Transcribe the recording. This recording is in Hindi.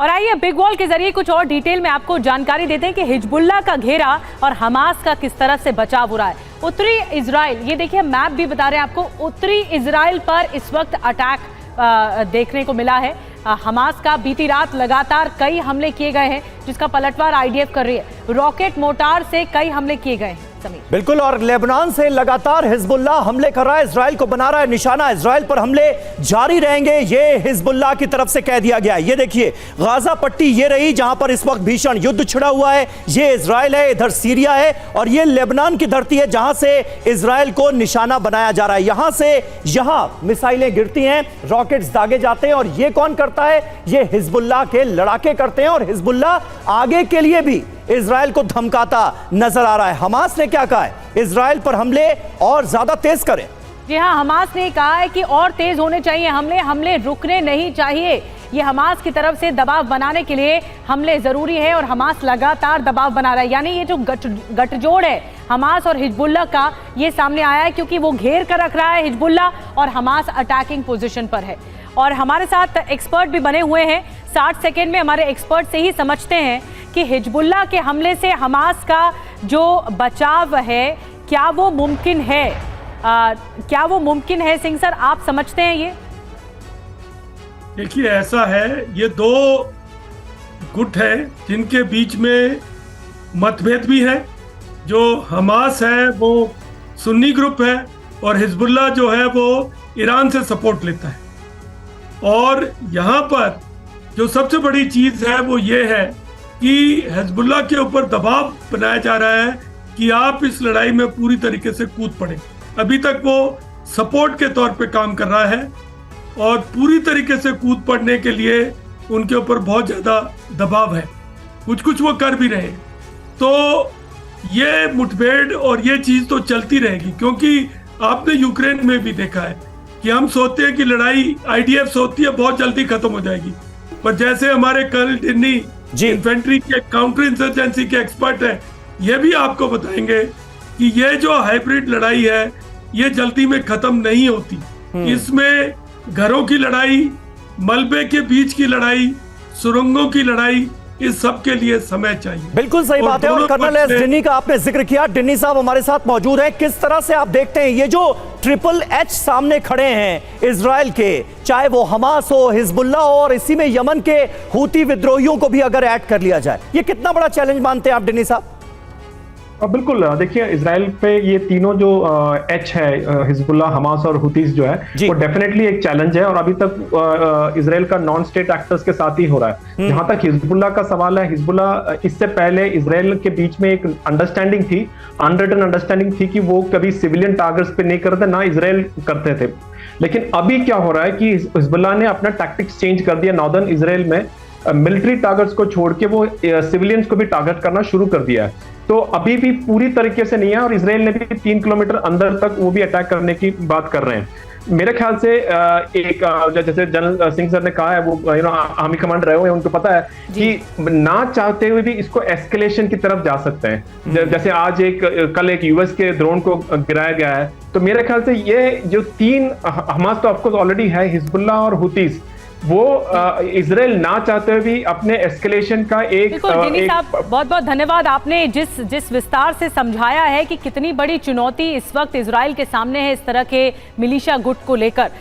और आइए बिग वॉल के जरिए कुछ और डिटेल में आपको जानकारी देते हैं कि हिजबुल्लाह का घेरा और हमास का किस तरह से बचाव हो रहा है। उत्तरी इजराइल, ये देखिए मैप भी बता रहे हैं आपको, उत्तरी इजराइल पर इस वक्त अटैक देखने को मिला है। हमास का बीती रात लगातार कई हमले किए गए हैं, जिसका पलटवार आईडीएफ कर रही है। रॉकेट मोर्टार से कई हमले किए गए हैं। बिल्कुल, और लेबनान से लगातार हिजबुल्लाह हमले कर रहा है, इजराइल को बना रहा है निशाना। इजराइल पर हमले जारी रहेंगे, ये हिजबुल्लाह की तरफ से कह दिया गया है। ये देखिए गाजा पट्टी ये रही जहां पर इस वक्त भीषण युद्ध छिड़ा हुआ है। ये इजराइल है, इधर सीरिया है, और ये लेबनान की धरती है जहां से इजराइल को निशाना बनाया जा रहा है। यहां से यहां मिसाइलें गिरती हैं, रॉकेट्स दागे जाते हैं, और ये कौन करता है? ये हिजबुल्लाह के लड़ाके करते हैं। और हिजबुल्लाह आगे के लिए भी इजराइल को धमकाता नजर आ रहा है। हमास ने क्या कहा है? इजराइल पर हमले और ज्यादा तेज करें। जी हां, हमास ने कहा है कि और तेज होने चाहिए हमले रुकने नहीं चाहिए। ये हमास की तरफ से दबाव बनाने के लिए हमले जरूरी है, और हमास लगातार दबाव बना रहा है। यानी ये जो गठजोड़ है हमास और हिजबुल्लाह का, ये सामने आया है क्योंकि वो घेर कर रख रहा है हिजबुल्लाह, और हमास अटैकिंग पोजीशन पर है। और हमारे साथ एक्सपर्ट भी बने हुए हैं। 60 सेकेंड में हमारे एक्सपर्ट से ही समझते हैं कि हिजबुल्लाह के हमले से हमास का जो बचाव है क्या वो मुमकिन है? क्या वो मुमकिन है? सिंह सर, आप समझते हैं ये? देखिए, ऐसा है, ये दो गुट है जिनके बीच में मतभेद भी है। जो हमास है वो सुन्नी ग्रुप है, और हिजबुल्लाह जो है वो ईरान से सपोर्ट लेता है। और यहाँ पर जो सबसे बड़ी चीज़ है वो ये है कि हिजबुल्लाह के ऊपर दबाव बनाया जा रहा है कि आप इस लड़ाई में पूरी तरीके से कूद पड़े। अभी तक वो सपोर्ट के तौर पे काम कर रहा है, और पूरी तरीके से कूद पड़ने के लिए उनके ऊपर बहुत ज़्यादा दबाव है। कुछ वो कर भी रहे। तो ये मुठभेड़ और ये चीज़ तो चलती रहेगी, क्योंकि आपने यूक्रेन में भी देखा है कि हम सोचते हैं कि लड़ाई आईडीएफ सोचती है बहुत जल्दी खत्म हो जाएगी, पर जैसे हमारे कर्नल टिन्नी इन्फेंट्री के काउंटर इंसर्जेंसी के एक्सपर्ट है, ये भी आपको बताएंगे कि ये जो हाइब्रिड लड़ाई है ये जल्दी में खत्म नहीं होती। इसमें घरों की लड़ाई, मलबे के बीच की लड़ाई, सुरंगों की लड़ाई, इस सब के लिए समय चाहिए। बिल्कुल सही बात है। और कर्नल एस डिन्नी का आपने जिक्र किया, डिन्नी साहब हमारे साथ मौजूद हैं। किस तरह से आप देखते हैं ये जो ट्रिपल एच सामने खड़े हैं इजराइल के, चाहे वो हमास हो, हिजबुल्लाह हो, और इसी में यमन के हूती विद्रोहियों को भी अगर ऐड कर लिया जाए, ये कितना बड़ा चैलेंज मानते हैं आप डिन्नी साहब? बिल्कुल, देखिए इजराइल पे ये तीनों जो एच है, हिजबुल्लाह, हमास और हुतीस जो है, वो डेफिनेटली एक चैलेंज है। और अभी तक इजराइल का नॉन स्टेट एक्टर्स के साथ ही हो रहा है। जहां तक हिजबुल्लाह का सवाल है, हिजबुल्लाह इससे पहले इजराइल के बीच में एक अंडरस्टैंडिंग थी, अनरिटन अंडरस्टैंडिंग थी कि वो कभी सिविलियन टारगेट्स पे नहीं करते, ना इजराइल करते थे। लेकिन अभी क्या हो रहा है कि हिजबुल्लाह ने अपना टैक्टिक्स चेंज कर दिया। नॉर्दर्न इजराइल में मिलिट्री टारगेट्स को छोड़ के वो सिविलियंस को भी टारगेट करना शुरू कर दिया है। तो अभी भी पूरी तरीके से नहीं है, और इजराइल ने भी 3 किलोमीटर अंदर तक वो भी अटैक करने की बात कर रहे हैं। मेरे ख्याल से एक जैसे जनरल सिंह सर ने कहा है, वो आर्मी कमांडर रहे हुए हैं, उनको पता है कि ना चाहते हुए भी इसको एस्केलेशन की तरफ जा सकते हैं। जैसे आज कल एक यूएस के ड्रोन को गिराया गया है। तो मेरे ख्याल से ये जो 3, हमास तो ऑफकोर्स ऑलरेडी है, हिजबुल्लाह और हुतीस, वो इजराइल ना चाहते हुए भी अपने एस्केलेशन का एक बहुत बहुत धन्यवाद। आपने जिस विस्तार से समझाया है कि कितनी बड़ी चुनौती इस वक्त इजराइल के सामने है इस तरह के मिलिशिया गुट को लेकर।